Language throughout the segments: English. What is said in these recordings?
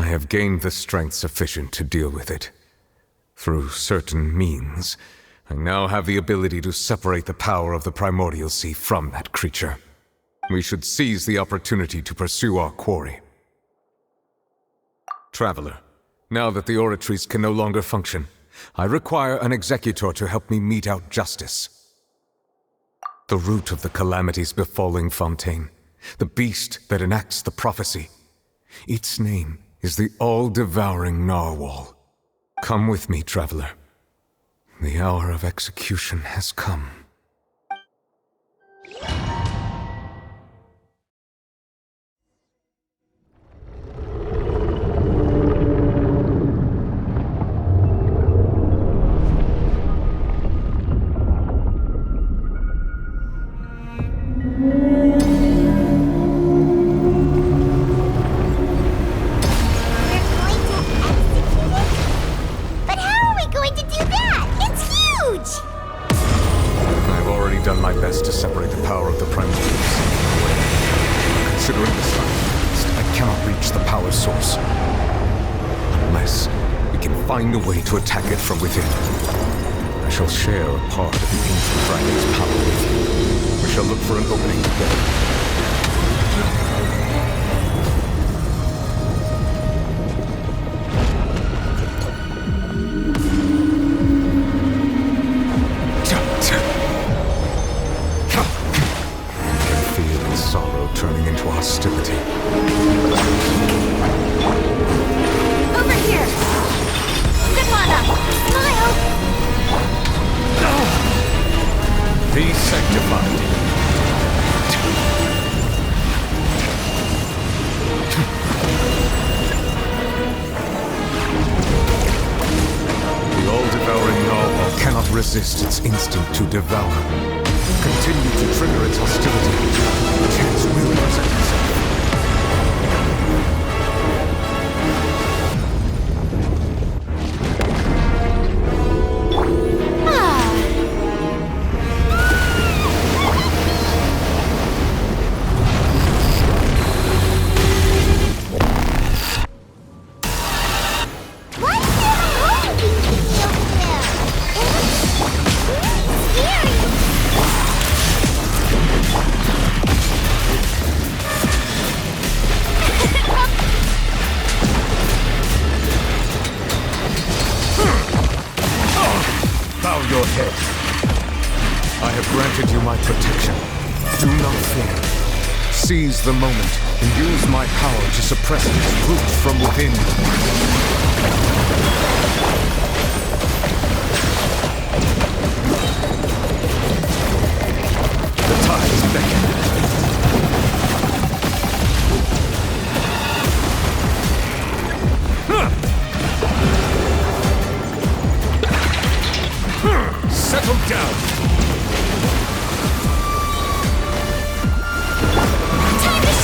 have gained the strength sufficient to deal with it. Through certain means, I now have the ability to separate the power of the Primordial Sea from that creature. We should seize the opportunity to pursue our quarry. Traveler, now that the oratories can no longer function, I require an executor to help me mete out justice. The root of the calamities befalling Fontaine, the beast that enacts the prophecy. Its name is the all-devouring narwhal. Come with me, traveler. The hour of execution has come. Done my best to separate the power of the Primordials. Considering the size, I cannot reach the power source. Unless we can find a way to attack it from within. I shall share a part of the ancient dragon's power with you. We shall look for an opening together. Turning into hostility. Over here! Good mana! Smile! Be sanctified. The all-devouring narwhal cannot resist its instinct to devour. Continue to trigger its hostility. The chance will present itself. Your head. I have granted you my protection. Do not fear. Seize the moment and use my power to suppress its roots from within. The tides beckon. Settle down! Time to shine!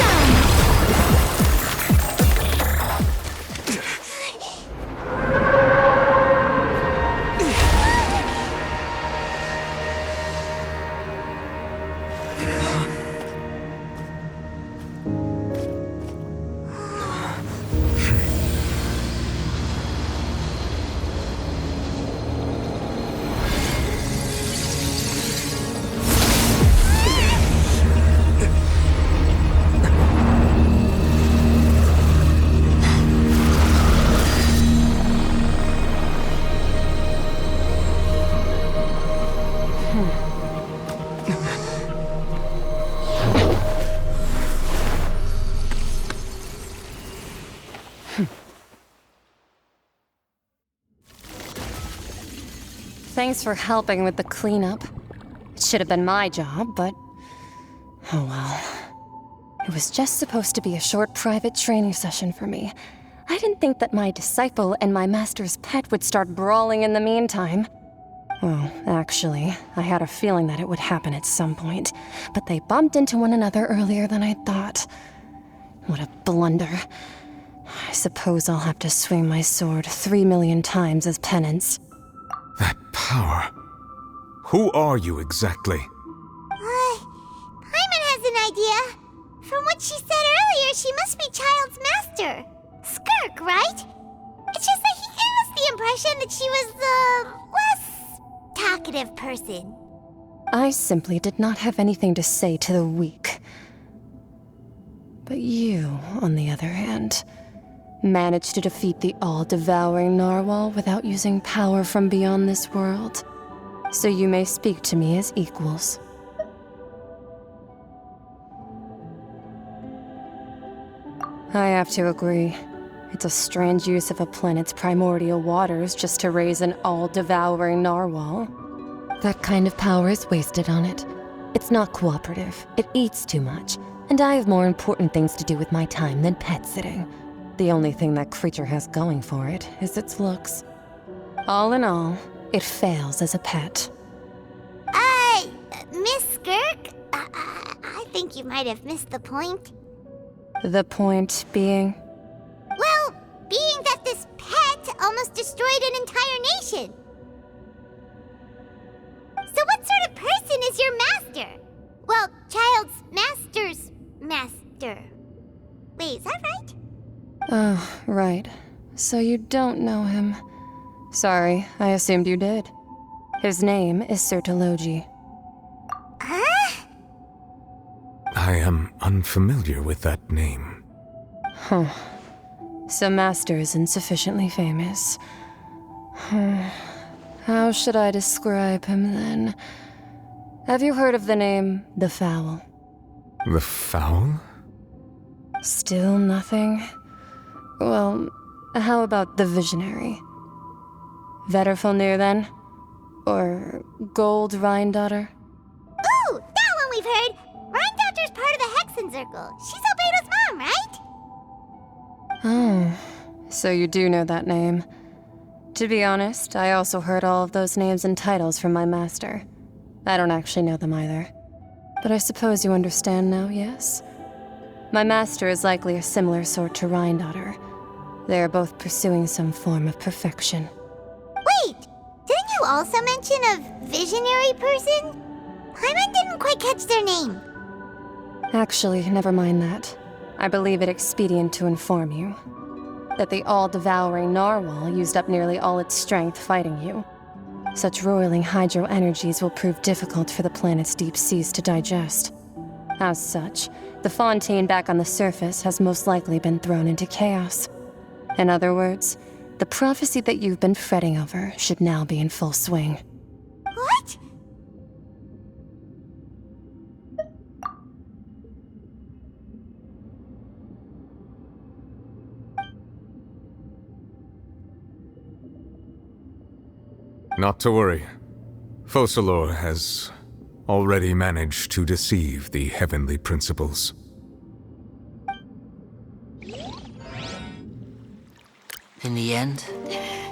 Thanks for helping with the cleanup. It should have been my job, but... oh well. It was just supposed to be a short private training session for me. I didn't think that my disciple and my master's pet would start brawling in the meantime. Well, actually, I had a feeling that it would happen at some point, but they bumped into one another earlier than I thought. What a blunder. I suppose I'll have to swing my sword 3 million times as penance. That power. Who are you exactly? Paimon has an idea. From what she said earlier, she must be Child's master. Skirk, right? It's just that he gave us the impression that she was the less talkative person. I simply did not have anything to say to the weak. But you, on the other hand, managed to defeat the all-devouring narwhal without using power from beyond this world. So you may speak to me as equals. I have to agree. It's a strange use of a planet's primordial waters just to raise an all-devouring narwhal. That kind of power is wasted on it. It's not cooperative. It eats too much. And I have more important things to do with my time than pet sitting. The only thing that creature has going for it is its looks. All in all, it fails as a pet. Miss Skirk? I think you might have missed the point. The point being? Well, being that this pet almost destroyed an entire nation. So what sort of person is your master? Well, child's master's master. Wait, is that right? Oh, right. So you don't know him. Sorry, I assumed you did. His name is Sir Taloji. Huh? I am unfamiliar with that name. Huh. So Master isn't sufficiently famous. How should I describe him then? Have you heard of the name The Fowl? The Fowl? Still nothing? Well, how about the Visionary? Vetterfulnir then? Or Gold Rhine-Daughter? Ooh, that one we've heard! Rhine-Daughter's part of the Hexen Circle. She's Albedo's mom, right? Oh, so you do know that name. To be honest, I also heard all of those names and titles from my master. I don't actually know them either. But I suppose you understand now, yes? My master is likely a similar sort to Rhine-Daughter. They are both pursuing some form of perfection. Wait, didn't you also mention a visionary person? Paimon didn't quite catch their name. Actually, never mind that. I believe it expedient to inform you that the all-devouring narwhal used up nearly all its strength fighting you. Such roiling hydro energies will prove difficult for the planet's deep seas to digest. As such, the fontaine back on the surface has most likely been thrown into chaos. In other words, the prophecy that you've been fretting over should now be in full swing. What? Not to worry. Focalor has already managed to deceive the heavenly principles. In the end,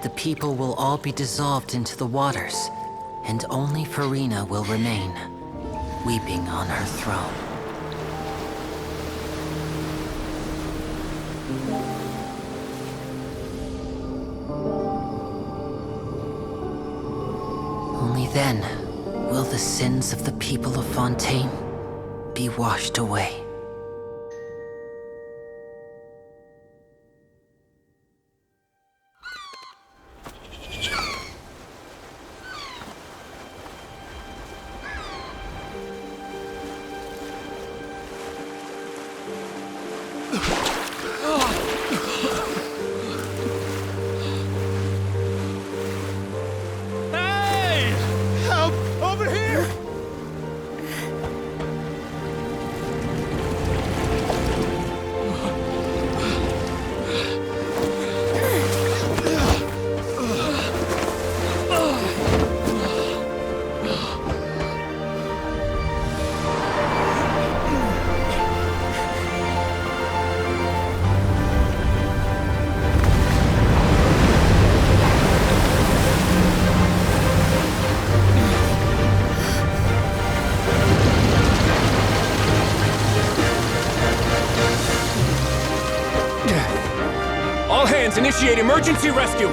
the people will all be dissolved into the waters, and only Farina will remain, weeping on her throne. Only then will the sins of the people of Fontaine be washed away. All hands, initiate emergency rescue!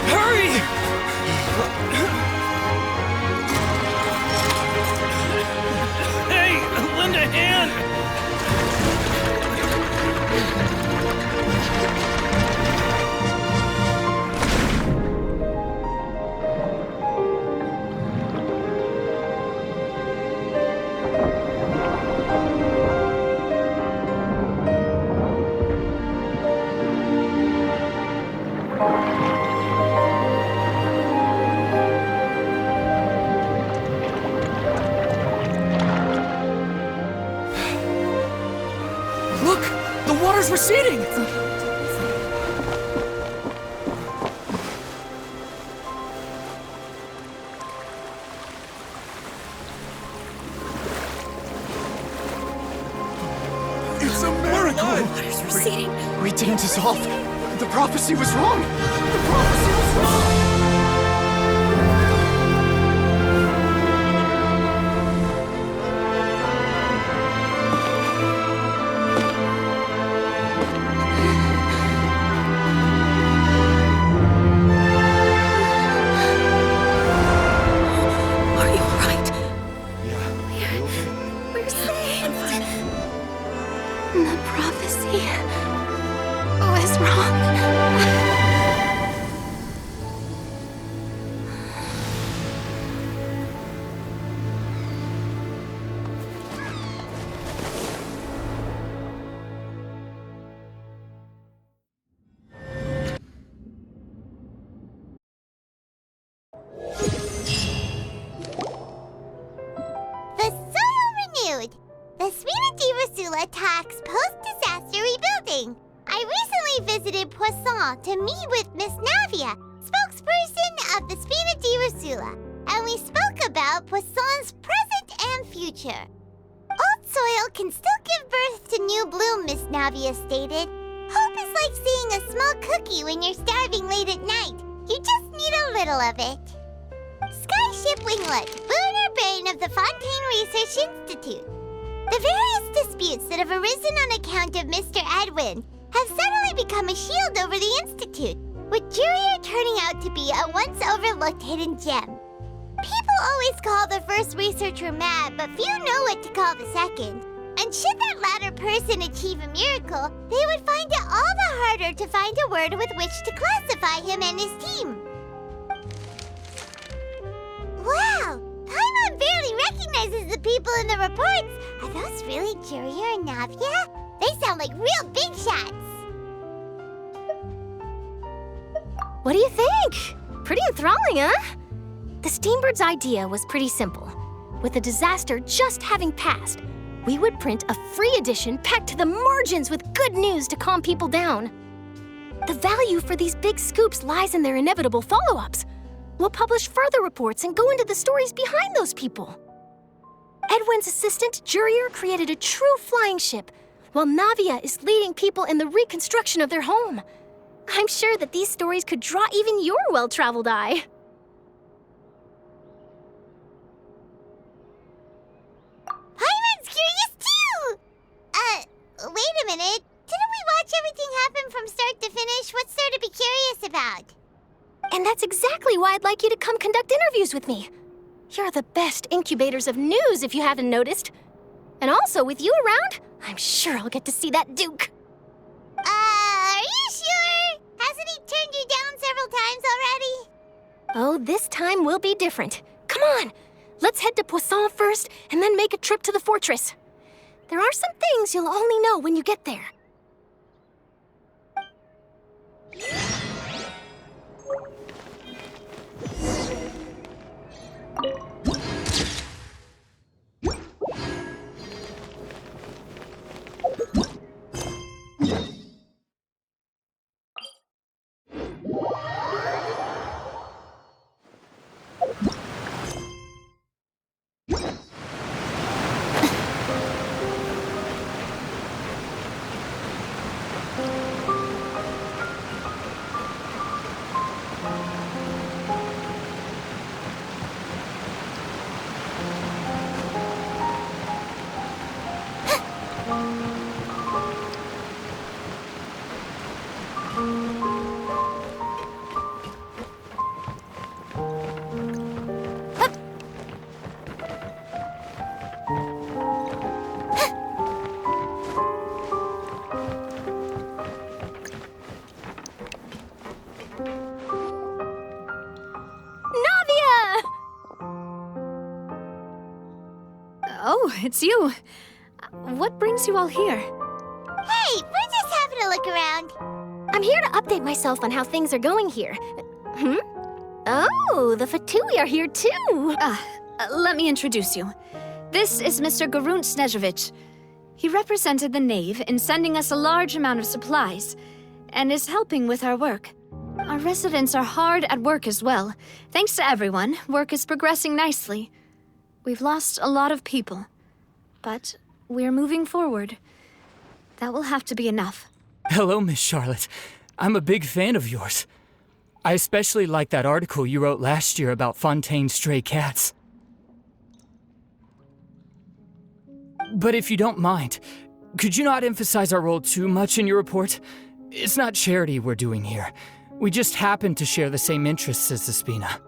Hurry! water's receding! It's a miracle! Water's receding. We didn't dissolve. The prophecy was wrong. The prophecy was wrong! Are you alright? Yeah. We're safe. The prophecy was wrong. The soil renewed. The Spina di Rosula talks post-disaster rebuilding. I recently visited Poisson to meet with Miss Navia, spokesperson of the Spina di Rosula, and we spoke about Poisson's present and future. Old soil can still give birth to new bloom, Miss Navia stated. Hope is like seeing a small cookie when you're starving late at night. You just need a little of it. Skyship Winglet, lunar brain of the Fontaine Research Institute. The various disputes that have arisen on account of Mr. Edwin have suddenly become a shield over the Institute, with Jurier turning out to be a once overlooked hidden gem. People always call the first researcher mad, but few know what to call the second. And should that latter person achieve a miracle, they would find it all the harder to find a word with which to classify him and his team. Wow! Paimon barely recognizes the people in the reports. Are those really Jurier and Navia? They sound like real big shots. What do you think? Pretty enthralling, huh? The Steambird's idea was pretty simple. With the disaster just having passed, we would print a free edition packed to the margins with good news to calm people down. The value for these big scoops lies in their inevitable follow-ups. We'll publish further reports and go into the stories behind those people. Edwin's assistant, Jurier, created a true flying ship, while Navia is leading people in the reconstruction of their home. I'm sure that these stories could draw even your well-traveled eye. Paimon's curious too! Wait a minute. Didn't we watch everything happen from start to finish? What's there to be curious about? And that's exactly why I'd like you to come conduct interviews with me. You're the best incubators of news, if you haven't noticed. And also, with you around, I'm sure I'll get to see that Duke. Are you sure? Hasn't he turned you down several times already? Oh, this time will be different. Come on, let's head to Poisson first, and then make a trip to the fortress. There are some things you'll only know when you get there. Oh, it's you. What brings you all here? Hey, we're just having a look around. I'm here to update myself on how things are going here. Oh, the Fatui are here too. Let me introduce you. This is Mr. Garunt Snežević. He represented the Knave in sending us a large amount of supplies, and is helping with our work. Our residents are hard at work as well. Thanks to everyone, work is progressing nicely. We've lost a lot of people, but we're moving forward. That will have to be enough. Hello, Miss Charlotte. I'm a big fan of yours. I especially like that article you wrote last year about Fontaine's stray cats. But if you don't mind, could you not emphasize our role too much in your report? It's not charity we're doing here. We just happen to share the same interests as the Spina.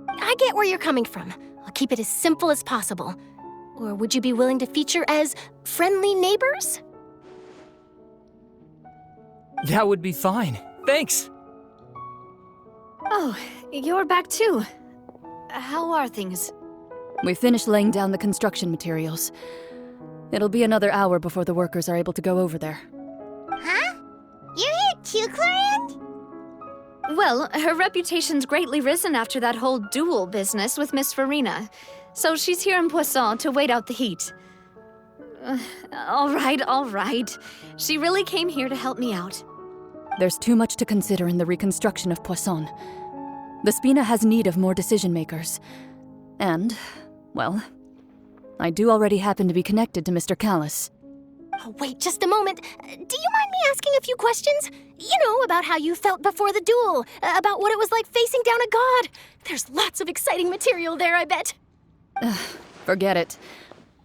I get where you're coming from. I'll keep it as simple as possible. Or would you be willing to feature as friendly neighbors? That would be fine. Thanks. Oh, you're back too. How are things? We finished laying down the construction materials. It'll be another hour before the workers are able to go over there. Huh? You're here too, Clorand? Well, her reputation's greatly risen after that whole duel business with Miss Farina, so she's here in Poisson to wait out the heat. All right. She really came here to help me out. There's too much to consider in the reconstruction of Poisson. The Spina has need of more decision-makers. And, well, I do already happen to be connected to Mr. Callis. Oh, wait just a moment. Do you mind me asking a few questions? You know, about how you felt before the duel, about what it was like facing down a god. There's lots of exciting material there, I bet. Forget it.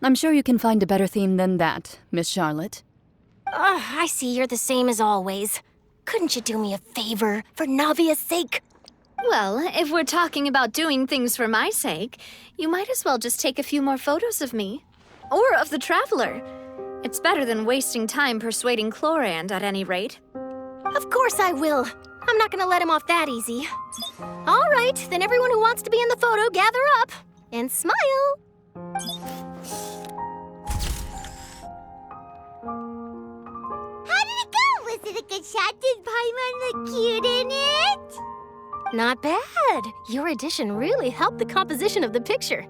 I'm sure you can find a better theme than that, Miss Charlotte. I see you're the same as always. Couldn't you do me a favor, for Navia's sake? Well, if we're talking about doing things for my sake, you might as well just take a few more photos of me. Or of the Traveler. It's better than wasting time persuading Clorand, at any rate. Of course I will. I'm not gonna let him off that easy. All right, then everyone who wants to be in the photo, gather up. And smile. How did it go? Was it a good shot? Did Paimon look cute in it? Not bad. Your addition really helped the composition of the picture.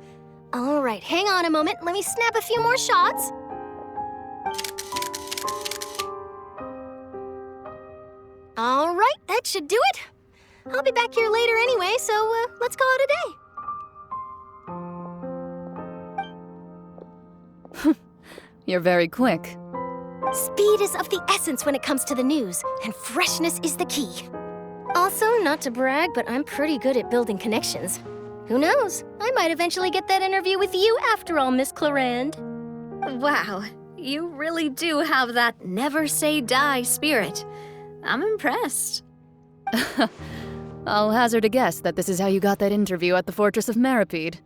All right, hang on a moment. Let me snap a few more shots. All right, that should do it. I'll be back here later anyway, so let's call it a day. You're very quick. Speed is of the essence when it comes to the news, and freshness is the key. Also, not to brag, but I'm pretty good at building connections. Who knows? I might eventually get that interview with you after all, Miss Clorand. Wow, you really do have that never say die spirit. I'm impressed. I'll hazard a guess that this is how you got that interview at the Fortress of Meripede.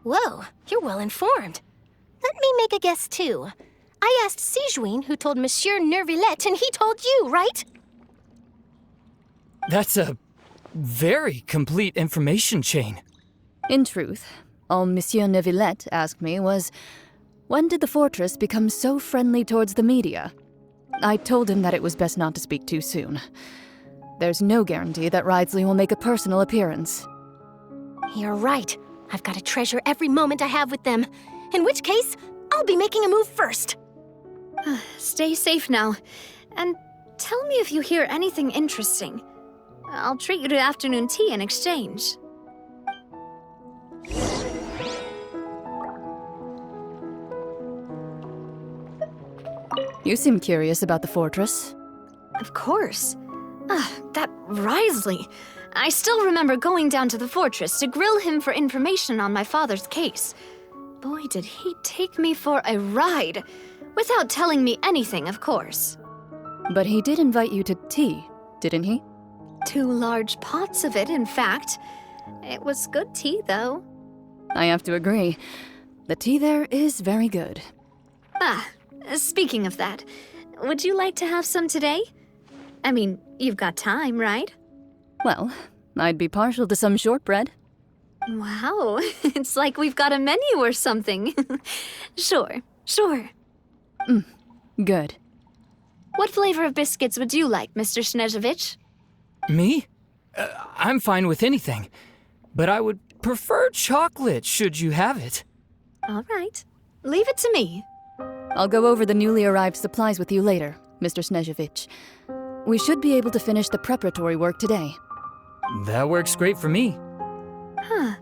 Whoa, you're well informed. Let me make a guess, too. I asked Sijuin, who told Monsieur Nervillette, and he told you, right? That's a very complete information chain. In truth, all Monsieur Neuvillette asked me was, when did the Fortress become so friendly towards the media? I told him that it was best not to speak too soon. There's no guarantee that Ridesley will make a personal appearance. You're right. I've got to treasure every moment I have with them. In which case, I'll be making a move first. Stay safe now. And tell me if you hear anything interesting. I'll treat you to afternoon tea in exchange. You seem curious about the Fortress. Of course. That Risley. I still remember going down to the Fortress to grill him for information on my father's case. Boy, did he take me for a ride. Without telling me anything, of course. But he did invite you to tea, didn't he? 2 large pots of it, in fact. It was good tea, though. I have to agree. The tea there is very good. Speaking of that, would you like to have some today? I mean, you've got time, right? Well, I'd be partial to some shortbread. Wow, it's like we've got a menu or something. Sure. Good. What flavor of biscuits would you like, Mr. Snezhevich? Me? I'm fine with anything. But I would prefer chocolate, should you have it. All right. Leave it to me. I'll go over the newly arrived supplies with you later, Mr. Snezhevich. We should be able to finish the preparatory work today. That works great for me. Huh.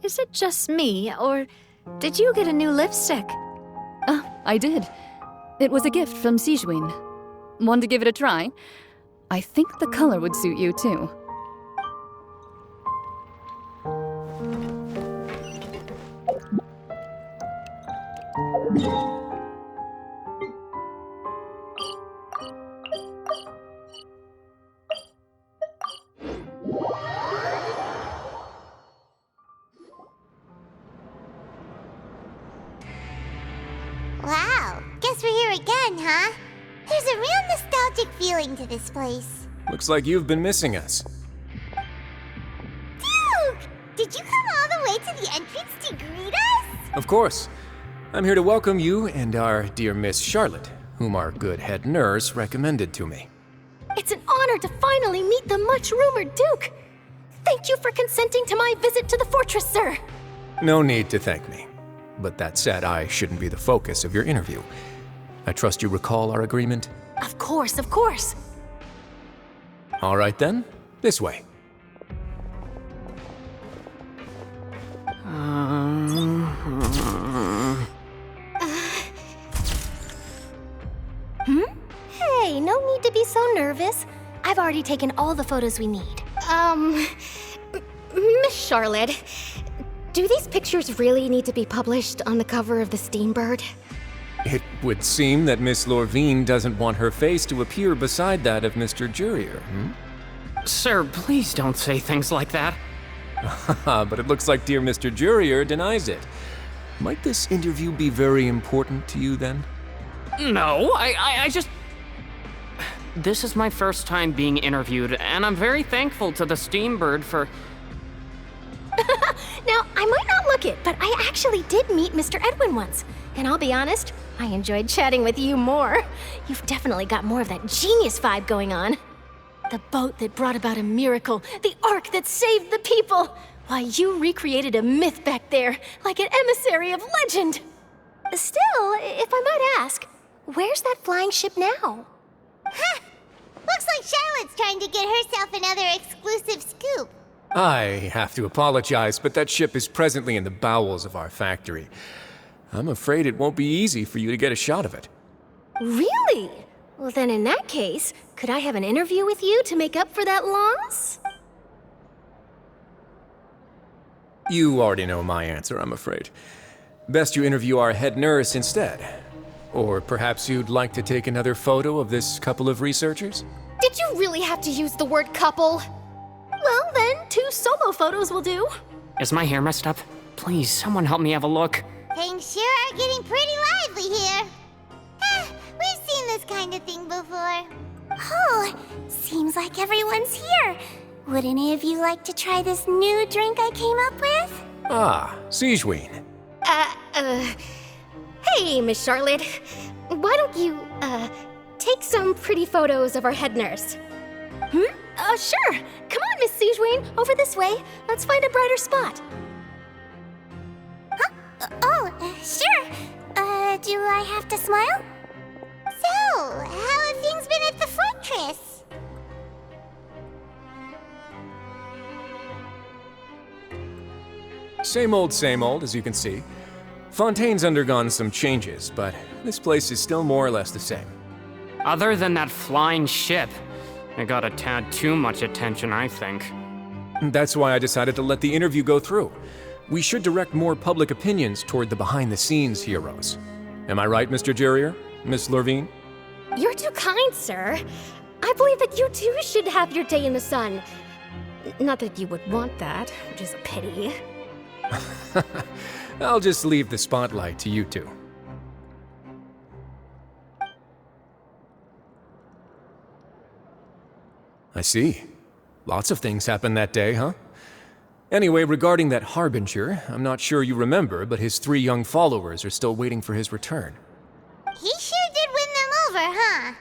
Is it just me, or did you get a new lipstick? I did. It was a gift from Sijwin. Want to give it a try? I think the color would suit you, too. Wow, guess we're here again, huh? There's a real nostalgic feeling to this place. Looks like you've been missing us. Duke! Did you come all the way to the entrance to greet us? Of course. I'm here to welcome you and our dear Miss Charlotte, whom our good head nurse recommended to me. It's an honor to finally meet the much-rumored Duke. Thank you for consenting to my visit to the fortress, sir. No need to thank me. But that said, I shouldn't be the focus of your interview. I trust you recall our agreement? Of course, of course. All right then, this way. Hey, no need to be so nervous. I've already taken all the photos we need. Miss Charlotte, do these pictures really need to be published on the cover of the Steambird? It would seem that Miss Lorvine doesn't want her face to appear beside that of Mr. Jurier, Sir, please don't say things like that. But it looks like dear Mr. Jurier denies it. Might this interview be very important to you then? No, I just... This is my first time being interviewed, and I'm very thankful to the Steambird for... Now, I might not look it, but I actually did meet Mr. Edwin once. And I'll be honest, I enjoyed chatting with you more. You've definitely got more of that genius vibe going on. The boat that brought about a miracle, the ark that saved the people. Why, you recreated a myth back there, like an emissary of legend. Still, if I might ask, where's that flying ship now? Huh! Looks like Charlotte's trying to get herself another exclusive scoop. I have to apologize, but that ship is presently in the bowels of our factory. I'm afraid it won't be easy for you to get a shot of it. Really? Well, then in that case, could I have an interview with you to make up for that loss? You already know my answer, I'm afraid. Best you interview our head nurse instead. Or perhaps you'd like to take another photo of this couple of researchers? Did you really have to use the word couple? Well, then, 2 solo photos will do. Is my hair messed up? Please, someone help me have a look. Things sure are getting pretty lively here. We've seen this kind of thing before. Oh, seems like everyone's here. Would any of you like to try this new drink I came up with? Ah, Sijwin. Hey, Miss Charlotte. Why don't you, take some pretty photos of our head nurse? Sure. Come on, Miss Sijwin, over this way. Let's find a brighter spot. Sure. Do I have to smile? So, how have things been at the fortress? Same old, as you can see. Fontaine's undergone some changes, but this place is still more or less the same. Other than that flying ship, it got a tad too much attention, I think. That's why I decided to let the interview go through. We should direct more public opinions toward the behind-the-scenes heroes. Am I right, Mr. Jurier? Miss Lorvine? You're too kind, sir. I believe that you too should have your day in the sun. Not that you would want that, which is a pity. I'll just leave the spotlight to you two. I see. Lots of things happened that day, huh? Anyway, regarding that Harbinger, I'm not sure you remember, but his 3 young followers are still waiting for his return. He sure did win them over, huh?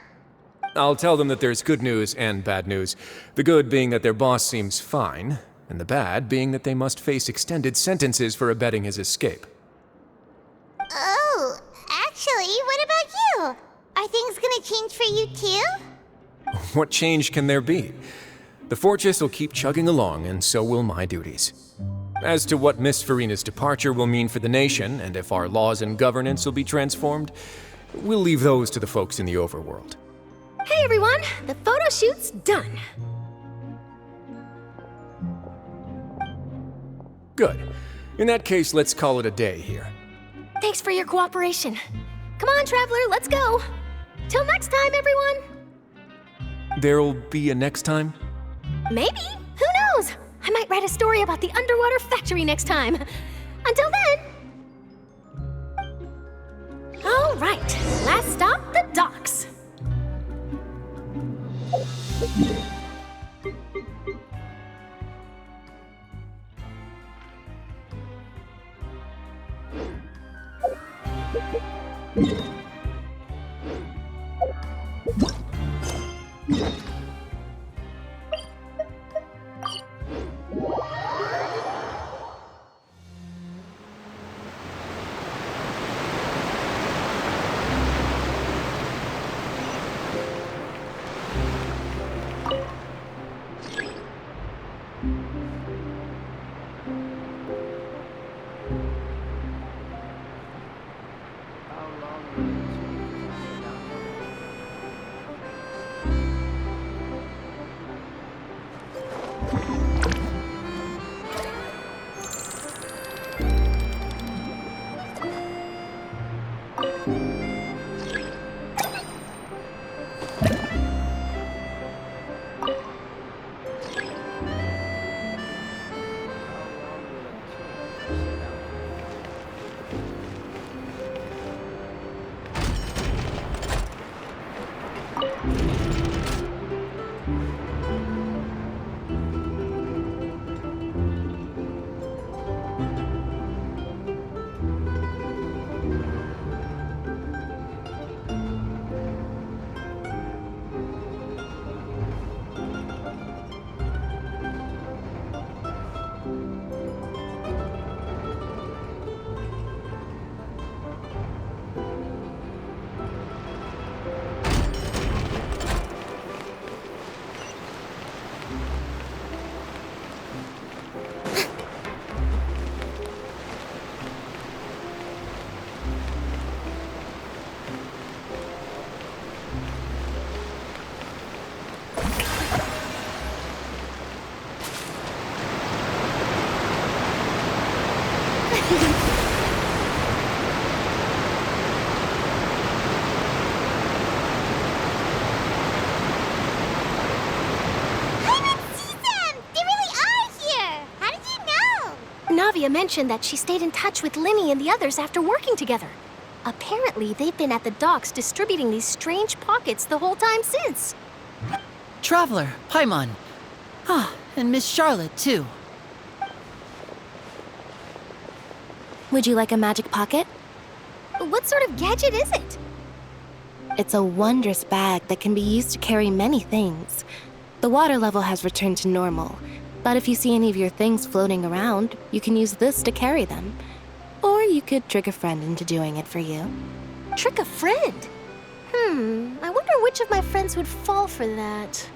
I'll tell them that there's good news and bad news. The good being that their boss seems fine, and the bad being that they must face extended sentences for abetting his escape. Oh, actually, what Are things gonna change for you too? What change can there be? The fortress will keep chugging along, and so will my duties. As to what Miss Farina's departure will mean for the nation, and if our laws and governance will be transformed, we'll leave those to the folks in the overworld. Hey everyone, the photo shoot's done. Good. In that case, let's call it a day here. Thanks for your cooperation. Come on, Traveler, let's go. Till next time, everyone. There'll be a next time? Maybe. Who knows? I might write a story about the underwater factory next time. Until then. All right, last stop, the docks. Navia mentioned that she stayed in touch with Linny and the others after working together. Apparently, they've been at the docks distributing these strange pockets the whole time since. Traveler, Paimon. Ah, and Miss Charlotte, too. Would you like a magic pocket? What sort of gadget is it? It's a wondrous bag that can be used to carry many things. The water level has returned to normal, but if you see any of your things floating around, you can use this to carry them. Or you could trick a friend into doing it for you. Trick a friend? I wonder which of my friends would fall for that.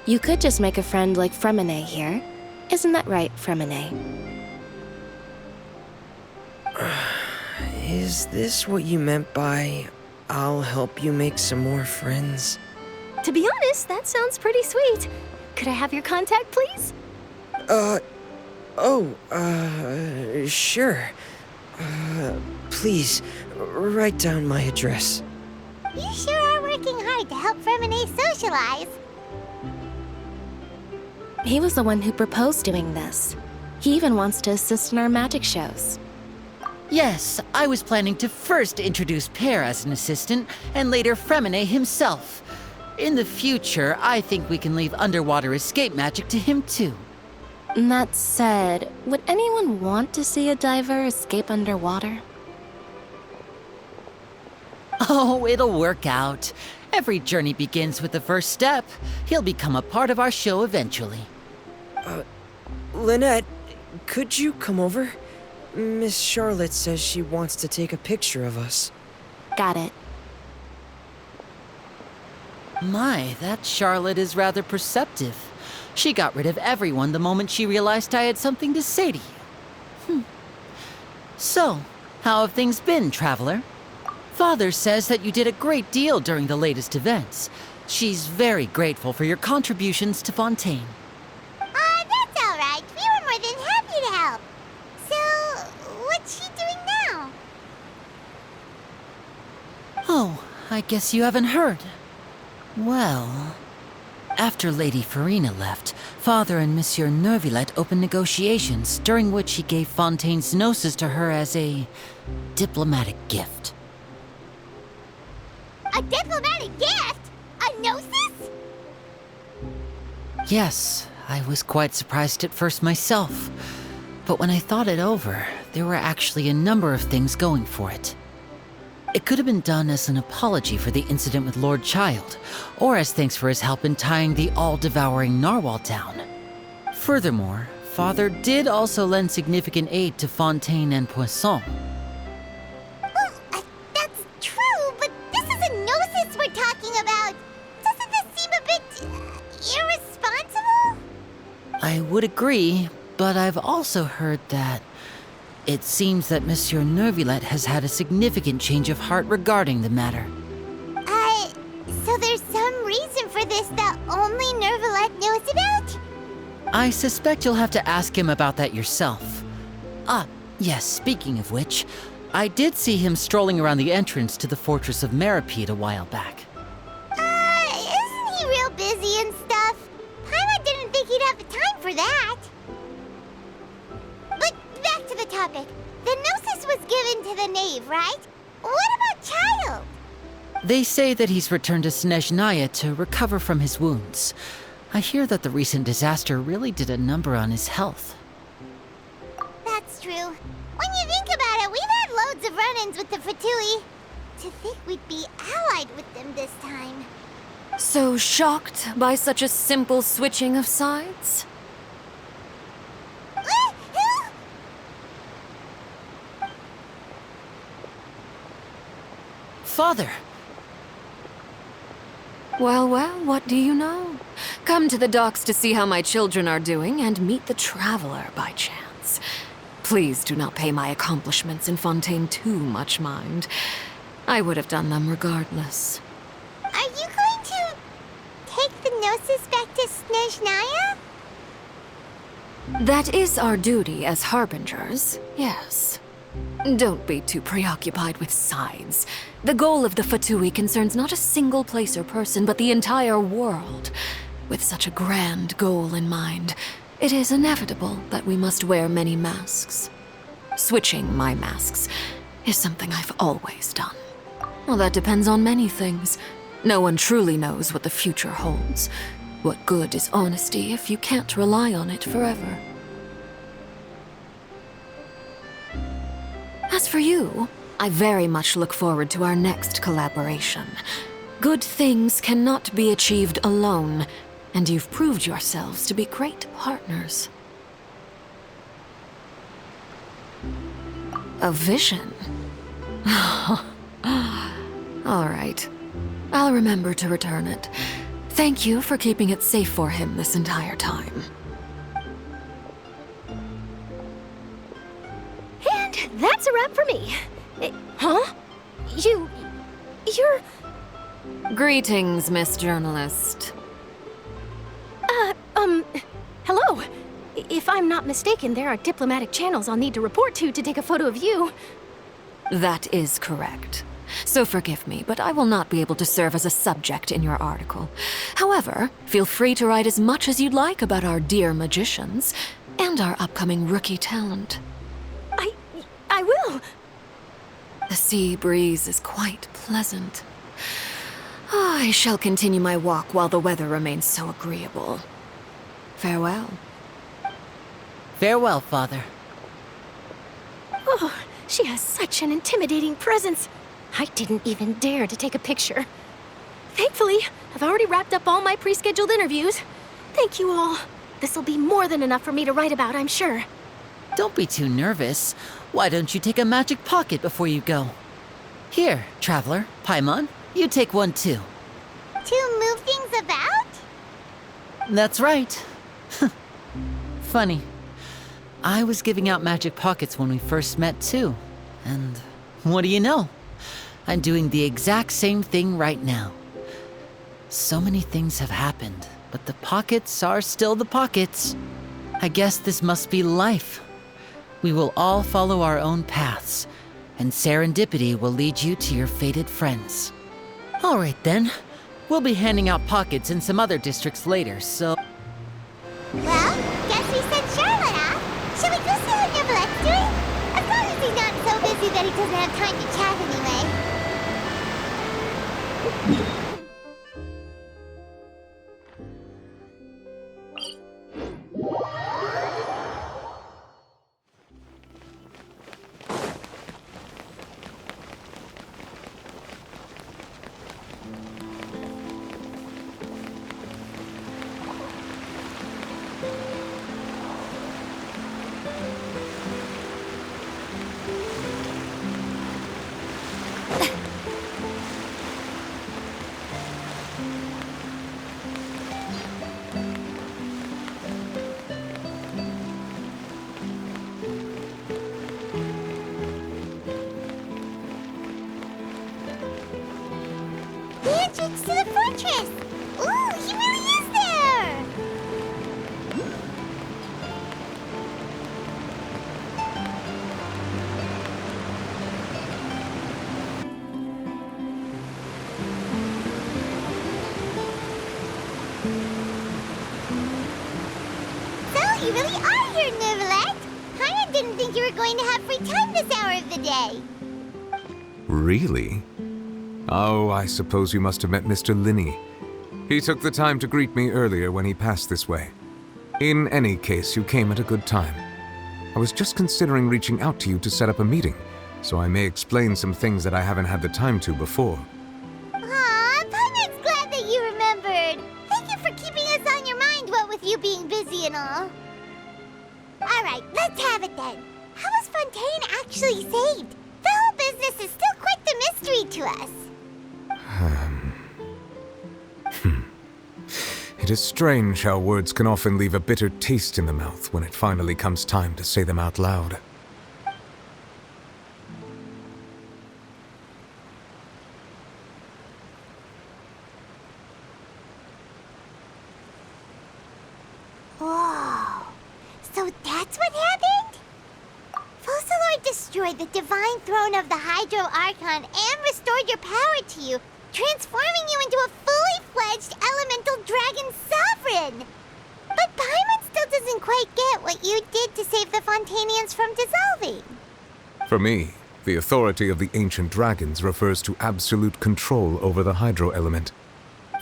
You could just make a friend like Fremine here. Isn't that right, Fremine? Is this what you meant by, I'll help you make some more friends? To be honest, that sounds pretty sweet. Could I have your contact, please? Sure. Please, write down my address. You sure are working hard to help Fremine socialize. He was the one who proposed doing this. He even wants to assist in our magic shows. Yes, I was planning to first introduce Pear as an assistant, and later Fremine himself. In the future, I think we can leave underwater escape magic to him too. That said, would anyone want to see a diver escape underwater? Oh, it'll work out. Every journey begins with the first step. He'll become a part of our show eventually. Lynette, could you come over? Miss Charlotte says she wants to take a picture of us. Got it. My, that Charlotte is rather perceptive. She got rid of everyone the moment she realized I had something to say to you. So, how have things been, Traveler? Father says that you did a great deal during the latest events. She's very grateful for your contributions to Fontaine. That's all right. We were more than happy to help. So, what's she doing now? Oh, I guess you haven't heard. Well, after Lady Farina left, Father and Monsieur Neuvillette opened negotiations, during which he gave Fontaine's gnosis to her as a diplomatic gift. A diplomatic gift? A gnosis? Yes, I was quite surprised at first myself. But when I thought it over, there were actually a number of things going for it. It could have been done as an apology for the incident with Lord Child, or as thanks for his help in tying the all-devouring narwhal down. Furthermore, Father did also lend significant aid to Fontaine and Poisson. Well, that's true, but this is a gnosis we're talking about. Doesn't this seem a bit irresponsible? I would agree, but I've also heard that it seems that Monsieur Neuvillette has had a significant change of heart regarding the matter. So there's some reason for this that only Neuvillette knows about? I suspect you'll have to ask him about that yourself. Ah, yes, speaking of which, I did see him strolling around the entrance to the Fortress of Meripede a while back. Isn't he real busy and stuff? Paimon didn't think he'd have the time for that. But back to the topic. The gnosis was given to the knave, right? What about Child? They say that he's returned to Snezhnaya to recover from his wounds. I hear that the recent disaster really did a number on his health. That's true. When you think about it, we've had loads of run-ins with the Fatui. To think we'd be allied with them this time. So shocked by such a simple switching of sides? Father! Well, what do you know? Come to the docks to see how my children are doing and meet the Traveler by chance. Please do not pay my accomplishments in Fontaine too much mind. I would have done them regardless. Are you going to take the gnosis back to Snezhnaya? That is our duty as harbingers, yes. Don't be too preoccupied with sides. The goal of the Fatui concerns not a single place or person, but the entire world. With such a grand goal in mind, it is inevitable that we must wear many masks. Switching my masks is something I've always done. Well, that depends on many things. No one truly knows what the future holds. What good is honesty if you can't rely on it forever? As for you, I very much look forward to our next collaboration. Good things cannot be achieved alone, and you've proved yourselves to be great partners. A vision? All right. I'll remember to return it. Thank you for keeping it safe for him this entire time. And that's a wrap for me. Huh? You're... Greetings, Miss Journalist. Hello. If I'm not mistaken, there are diplomatic channels I'll need to report to take a photo of you. That is correct. So forgive me, but I will not be able to serve as a subject in your article. However, feel free to write as much as you'd like about our dear magicians and our upcoming rookie talent. I will. The sea breeze is quite pleasant. I shall continue my walk while the weather remains so agreeable. Farewell. Farewell, Father. Oh, she has such an intimidating presence. I didn't even dare to take a picture. Thankfully, I've already wrapped up all my pre-scheduled interviews. Thank you all. This'll be more than enough for me to write about, I'm sure. Don't be too nervous. Why don't you take a magic pocket before you go? Here, Traveler, Paimon, you take one too. To move things about? That's right. Funny. I was giving out magic pockets when we first met too. And what do you know? I'm doing the exact same thing right now. So many things have happened, but the pockets are still the pockets. I guess this must be life. We will all follow our own paths, and serendipity will lead you to your fated friends. All right then. We'll be handing out pockets in some other districts later, so... Well, guess we sent Charlotte off. Shall we go see what Nivelette's doing? As long as he's not so busy that he doesn't have time to chat anyway. The entrance to the fortress! Ooh, he really is there! So, you really are here, Nivelette! Paimon didn't think you were going to have free time this hour of the day. Really? Oh, I suppose you must have met Mr. Linney. He took the time to greet me earlier when he passed this way. In any case, you came at a good time. I was just considering reaching out to you to set up a meeting, so I may explain some things that I haven't had the time to before. Aw, Paimon's glad that you remembered. Thank you for keeping us on your mind, what with you being busy and all. Alright, let's have it then. How was Fontaine actually saved? The whole business is still quite the mystery to us. It is strange how words can often leave a bitter taste in the mouth when it finally comes time to say them out loud. Whoa. So that's what happened? Focalor destroyed the divine throne of the Hydro Archon and restored your power to you, transforming you into a fully fledged elemental dragon sovereign. But Paimon still doesn't quite get what you did to save the Fontanians from dissolving. For me, the authority of the ancient dragons refers to absolute control over the hydro element.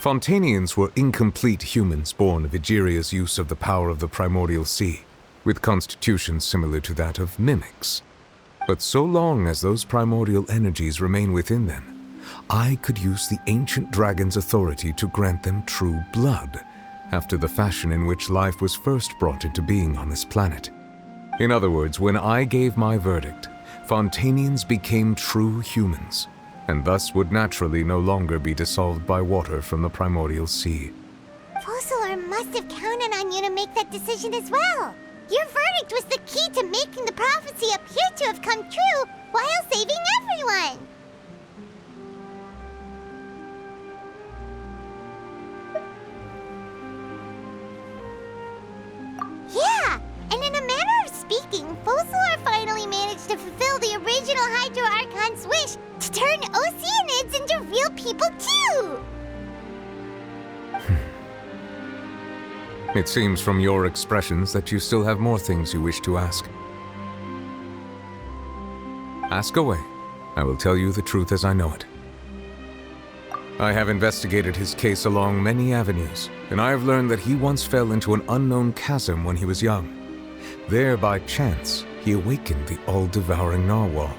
Fontanians were incomplete humans born of Egeria's use of the power of the primordial sea, with constitutions similar to that of mimics. But so long as those primordial energies remain within them, I could use the ancient dragon's authority to grant them true blood, after the fashion in which life was first brought into being on this planet. In other words, when I gave my verdict, Fontanians became true humans, and thus would naturally no longer be dissolved by water from the primordial sea. Focalor must have counted on you to make that decision as well. Your verdict was the key to making the prophecy appear to have come true while saving everyone. Yeah, and in a manner of speaking, Focalor finally managed to fulfill the original Hydro Archon's wish to turn Oceanids into real people too! It seems from your expressions that you still have more things you wish to ask. Ask away. I will tell you the truth as I know it. I have investigated his case along many avenues, and I have learned that he once fell into an unknown chasm when he was young. There, by chance, he awakened the all-devouring narwhal.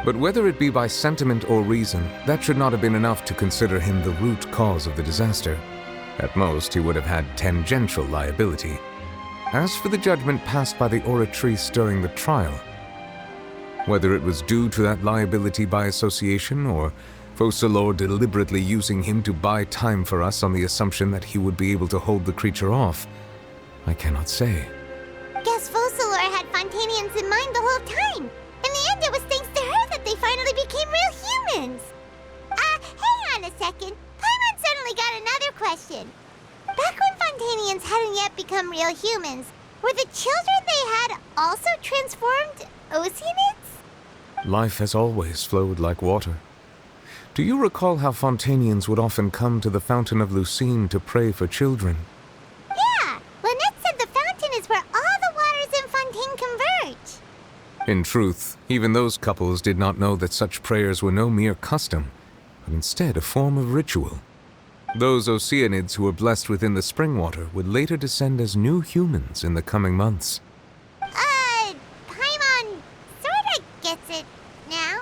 But whether it be by sentiment or reason, that should not have been enough to consider him the root cause of the disaster. At most, he would have had tangential liability. As for the judgment passed by the Oratrice during the trial, Whether it was due to that liability by association, or Focalors deliberately using him to buy time for us on the assumption that he would be able to hold the creature off, I cannot say. Guess Focalors had Fontanians in mind the whole time. In the end, it was thanks to her that they finally became real humans. Hang on a second. Paimon suddenly got another question. Back when Fontanians hadn't yet become real humans, were the children they had also transformed Oceanids? Life has always flowed like water. Do you recall how Fontanians would often come to the Fountain of Lucine to pray for children? Yeah, Lynette said the fountain is where all the waters in Fontaine converge. In truth, even those couples did not know that such prayers were no mere custom, but instead a form of ritual. Those Oceanids who were blessed within the spring water would later descend as new humans in the coming months. Paimon sorta gets it now.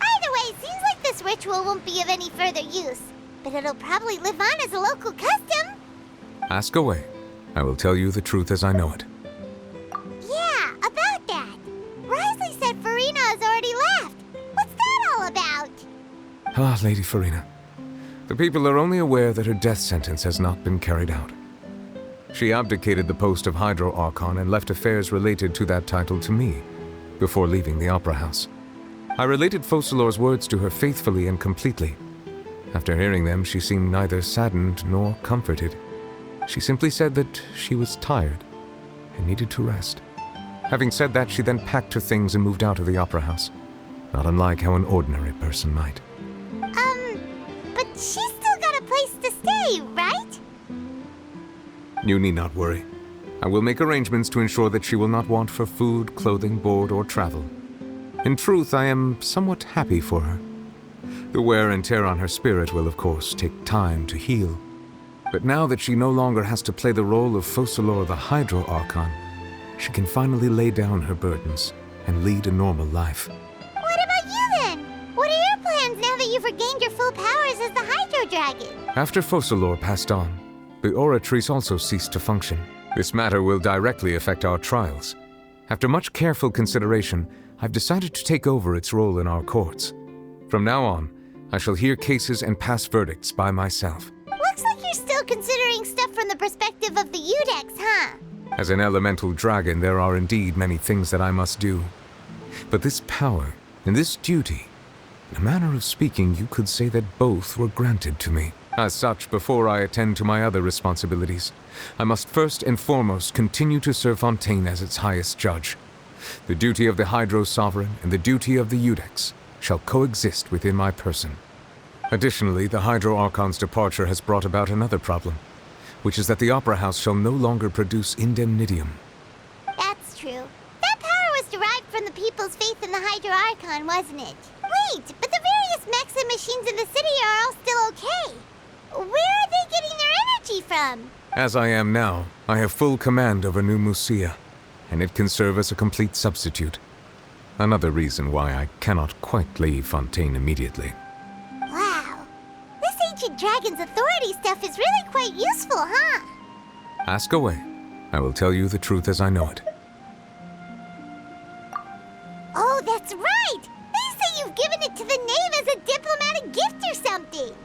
Either way, seems like this ritual won't be of any further use, but it'll probably live on as a local custom. Ask away. I will tell you the truth as I know it. Yeah, about that. Risley said Farina has already left. What's that all about? Ah, Lady Farina. The people are only aware that her death sentence has not been carried out. She abdicated the post of Hydro Archon and left affairs related to that title to me, before leaving the Opera House. I related Focalors' words to her faithfully and completely. After hearing them, she seemed neither saddened nor comforted. She simply said that she was tired and needed to rest. Having said that, she then packed her things and moved out of the Opera House, not unlike how an ordinary person might. But she's still got a place to stay, right? You need not worry. I will make arrangements to ensure that she will not want for food, clothing, board, or travel. In truth, I am somewhat happy for her. The wear and tear on her spirit will, of course, take time to heal. But now that she no longer has to play the role of Focalors the Hydro Archon, she can finally lay down her burdens and lead a normal life. What about you then? What are your plans now that you've regained your full powers as the Hydro Dragon? After Focalors passed on, the Oratrice also ceased to function. This matter will directly affect our trials. After much careful consideration, I've decided to take over its role in our courts. From now on, I shall hear cases and pass verdicts by myself. Looks like you're still considering stuff from the perspective of the Udex, huh? As an elemental dragon, there are indeed many things that I must do. But this power and this duty, in a manner of speaking, you could say that both were granted to me. As such, before I attend to my other responsibilities, I must first and foremost continue to serve Fontaine as its highest judge. The duty of the Hydro Sovereign and the duty of the Udex shall coexist within my person. Additionally, the Hydro Archon's departure has brought about another problem, which is that the Opera House shall no longer produce indemnitium. That's true. That power was derived from the people's faith in the Hydro Archon, wasn't it? Wait, but the various mechs and machines in the city are all still okay. Where are they getting their energy from? As I am now, I have full command over New Musia, and it can serve as a complete substitute. Another reason why I cannot quite leave Fontaine immediately. Wow. This ancient dragon's authority stuff is really quite useful, huh? Ask away. I will tell you the truth as I know it. Oh, that's right! They say you've given it to the knave as a diplomatic gift or something!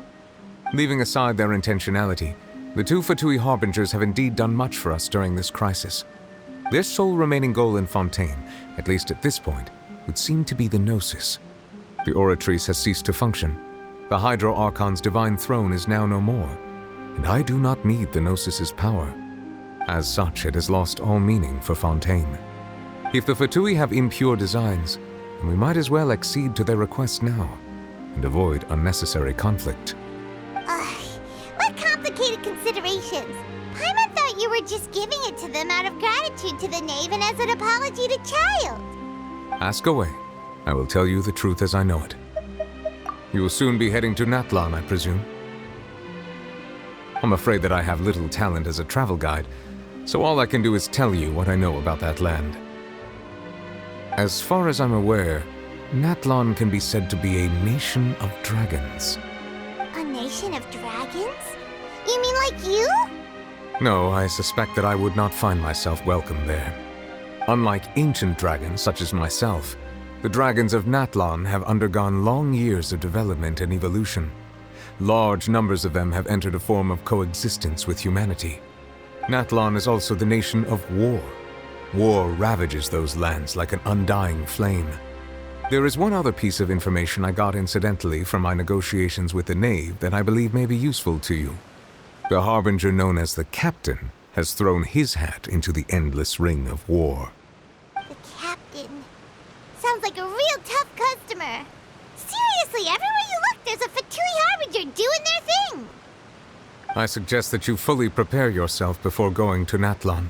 Leaving aside their intentionality, the two Fatui Harbingers have indeed done much for us during this crisis. Their sole remaining goal in Fontaine, at least at this point, would seem to be the Gnosis. The Oratrice has ceased to function. The Hydro Archon's divine throne is now no more, and I do not need the Gnosis's power. As such, it has lost all meaning for Fontaine. If the Fatui have impure designs, then we might as well accede to their request now, and avoid unnecessary conflict. What complicated considerations! Paimon thought you were just giving it to them out of gratitude to the knave and as an apology to Child. Ask away. I will tell you the truth as I know it. You will soon be heading to Natlan, I presume. I'm afraid that I have little talent as a travel guide, so all I can do is tell you what I know about that land. As far as I'm aware, Natlan can be said to be a nation of dragons. A nation of dragons? You mean like you? No, I suspect that I would not find myself welcome there. Unlike ancient dragons such as myself, The dragons of Natlan have undergone long years of development and evolution. Large numbers of them have entered a form of coexistence with humanity. Natlan is also the nation of war. War ravages those lands like an undying flame. There is one other piece of information I got incidentally from my negotiations with the Knave that I believe may be useful to you. The Harbinger known as the Captain has thrown his hat into the endless ring of war. The Captain. Sounds like a real tough customer. Seriously, everywhere you look, there's a Fatui Harbinger doing their thing. I suggest that you fully prepare yourself before going to Natlan.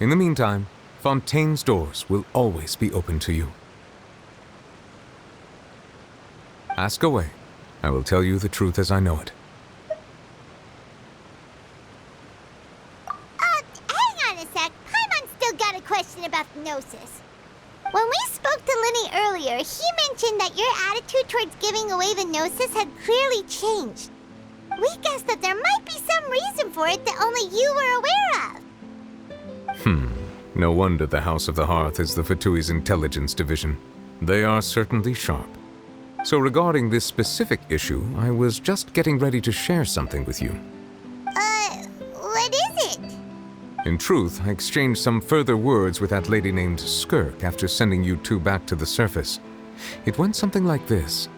In the meantime, Fontaine's doors will always be open to you. Ask away. I will tell you the truth as I know it. Hang on a sec. Paimon's still got a question about the Gnosis. When we spoke to Linny earlier, he mentioned that your attitude towards giving away the Gnosis had clearly changed. We guessed that there might be some reason for it that only you were aware of. No wonder the House of the Hearth is the Fatui's intelligence division. They are certainly sharp. So regarding this specific issue, I was just getting ready to share something with you. What is it? In truth, I exchanged some further words with that lady named Skirk after sending you two back to the surface. It went something like this.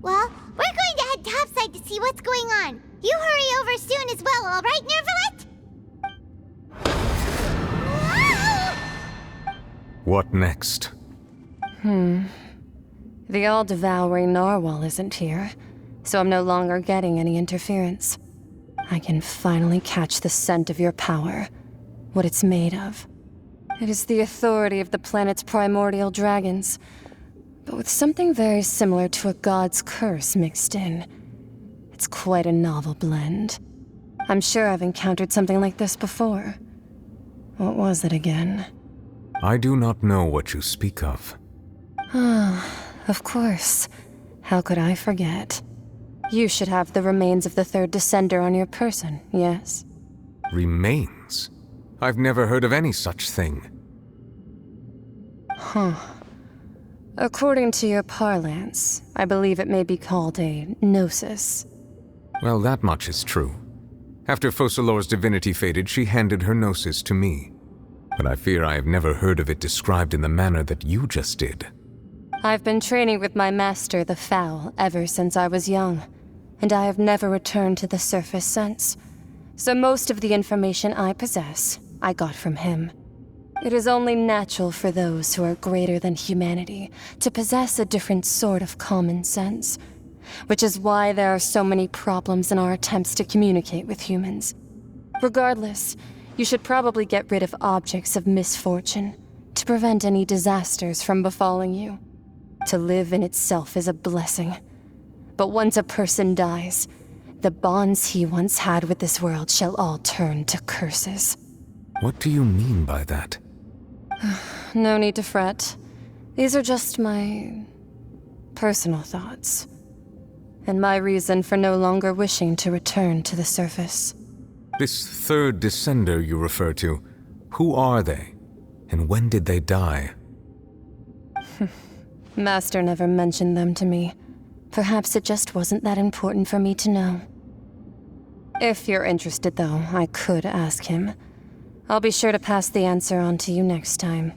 Well, we're going to head topside to see what's going on. You hurry over soon as well, all right, Nervalet? What next? The all-devouring narwhal isn't here, so I'm no longer getting any interference. I can finally catch the scent of your power, what it's made of. It is the authority of the planet's primordial dragons, but with something very similar to a god's curse mixed in. It's quite a novel blend. I'm sure I've encountered something like this before. What was it again? I do not know what you speak of. Of course. How could I forget? You should have the remains of the third descender on your person, yes? Remains? I've never heard of any such thing. According to your parlance, I believe it may be called a gnosis. Well, that much is true. After Focalor's divinity faded, she handed her gnosis to me. But I fear I have never heard of it described in the manner that you just did. I've been training with my master, the Foul, ever since I was young, and I have never returned to the surface since. So most of the information I possess, I got from him. It is only natural for those who are greater than humanity to possess a different sort of common sense, which is why there are so many problems in our attempts to communicate with humans. Regardless, you should probably get rid of objects of misfortune to prevent any disasters from befalling you. To live in itself is a blessing. But once a person dies, the bonds he once had with this world shall all turn to curses. What do you mean by that? No need to fret. These are just my personal thoughts, and my reason for no longer wishing to return to the surface. This third descender you refer to, who are they? And when did they die? Master never mentioned them to me. Perhaps it just wasn't that important for me to know. If you're interested, though, I could ask him. I'll be sure to pass the answer on to you next time.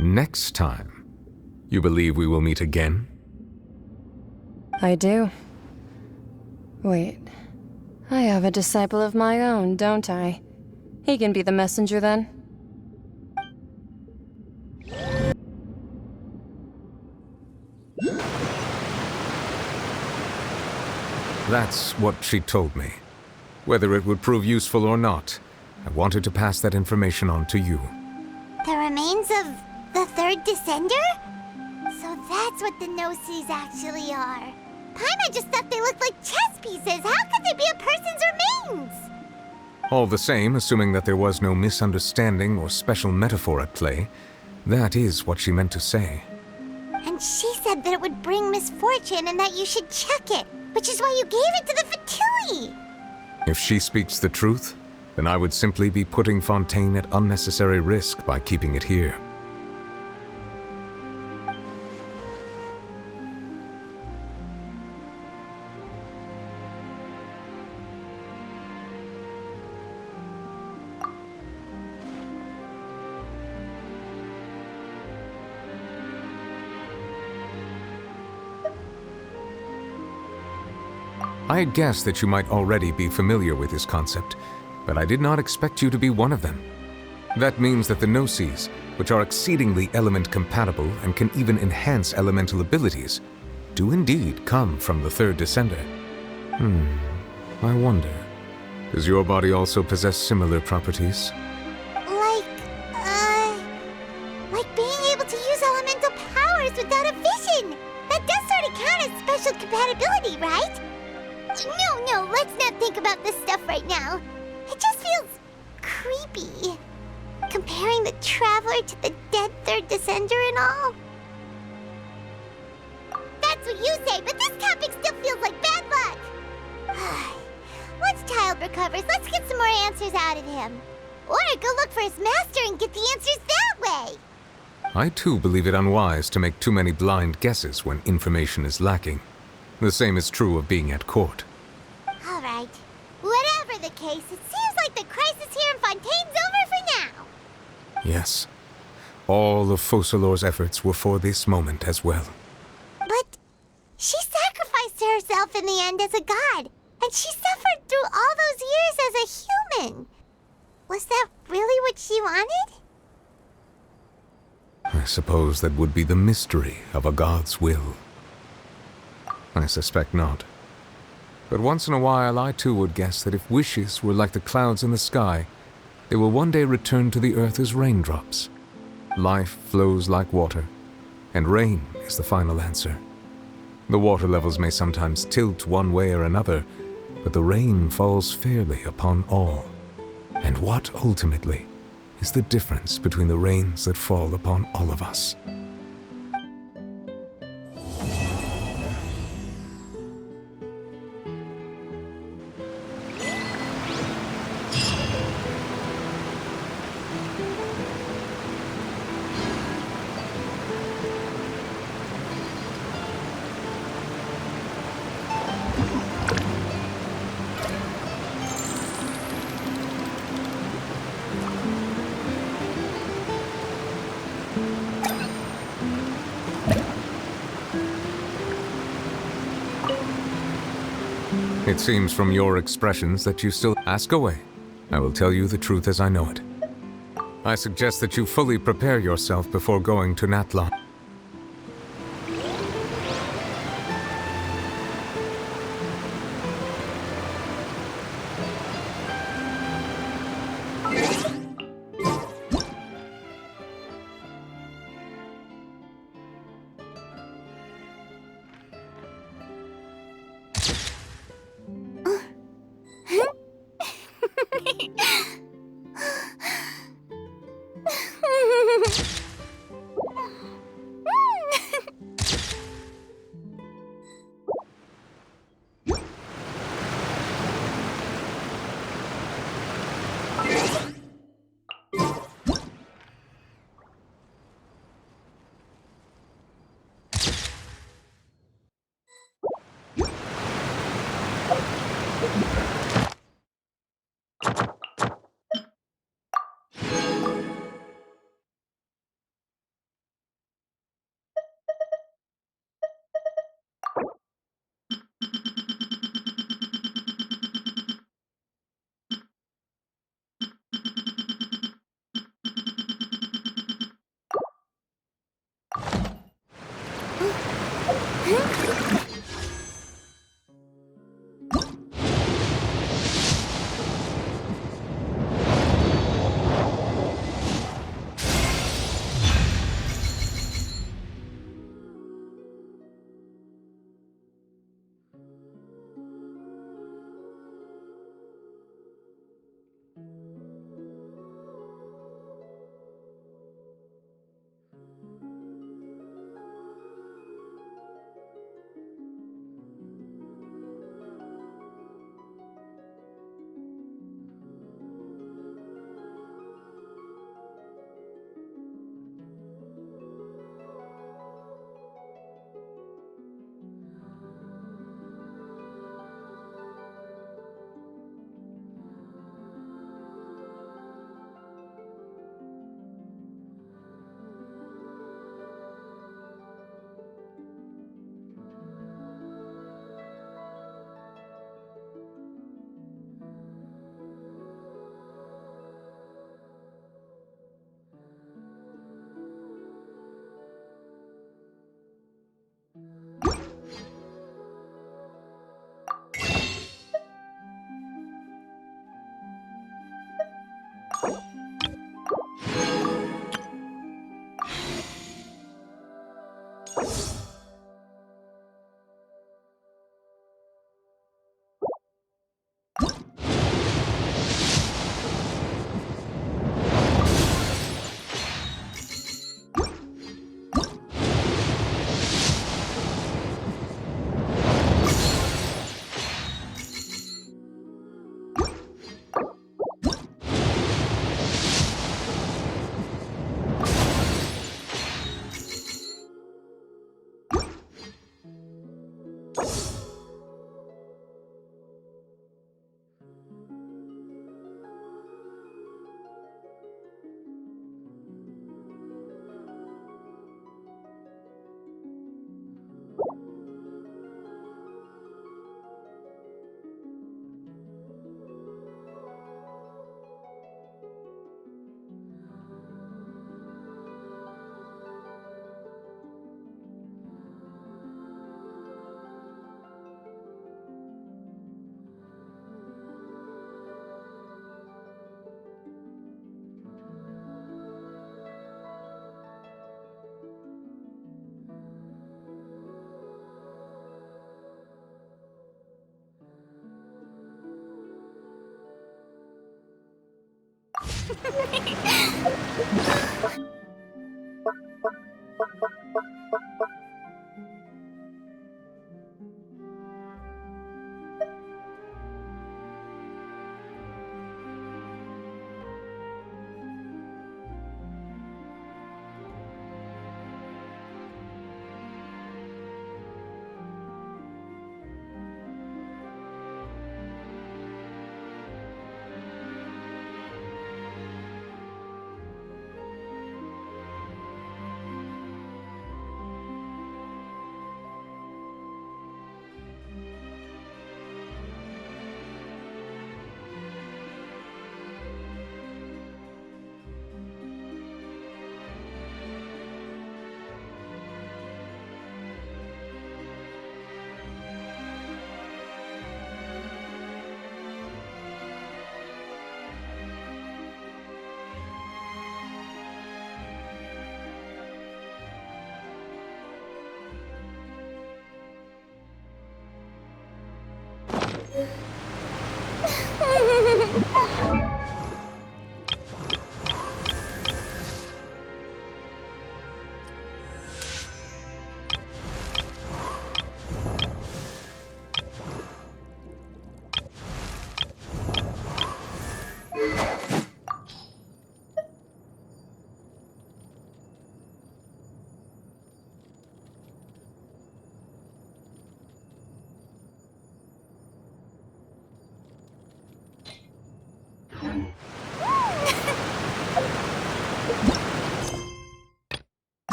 Next time? You believe we will meet again? I do. Wait. I have a disciple of my own, don't I? He can be the messenger then. That's what she told me. Whether it would prove useful or not, I wanted to pass that information on to you. The remains of the third descender? So that's what the Gnosis actually are. Paimon just thought they looked like chess pieces. How could they be a person's remains? All the same, assuming that there was no misunderstanding or special metaphor at play, that is what she meant to say. And she said that it would bring misfortune and that you should check it, which is why you gave it to the Fatui. If she speaks the truth, then I would simply be putting Fontaine at unnecessary risk by keeping it here. I had guessed that you might already be familiar with this concept, but I did not expect you to be one of them. That means that the Gnosis, which are exceedingly element-compatible and can even enhance elemental abilities, do indeed come from the third Descender. I wonder, does your body also possess similar properties? Like being able to use elemental powers without a vision. That does sort of count as special compatibility, right? No, let's not think about this stuff right now. It just feels creepy. Comparing the Traveler to the dead Third Descender and all. That's what you say, but this topic still feels like bad luck. Once Child recovers, let's get some more answers out of him. Or go look for his master and get the answers that way. I too believe it unwise to make too many blind guesses when information is lacking. The same is true of being at court. All right. Whatever the case, it seems like the crisis here in Fontaine's over for now. Yes. All of Focalor's efforts were for this moment as well. But she sacrificed herself in the end as a god, and she suffered through all those years as a human. Was that really what she wanted? I suppose that would be the mystery of a god's will. I suspect not. But once in a while, I too would guess that if wishes were like the clouds in the sky, they will one day return to the earth as raindrops. Life flows like water, and rain is the final answer. The water levels may sometimes tilt one way or another, but the rain falls fairly upon all. And what, ultimately, is the difference between the rains that fall upon all of us? It seems from your expressions that you still ask away. I will tell you the truth as I know it. I suggest that you fully prepare yourself before going to Natlan.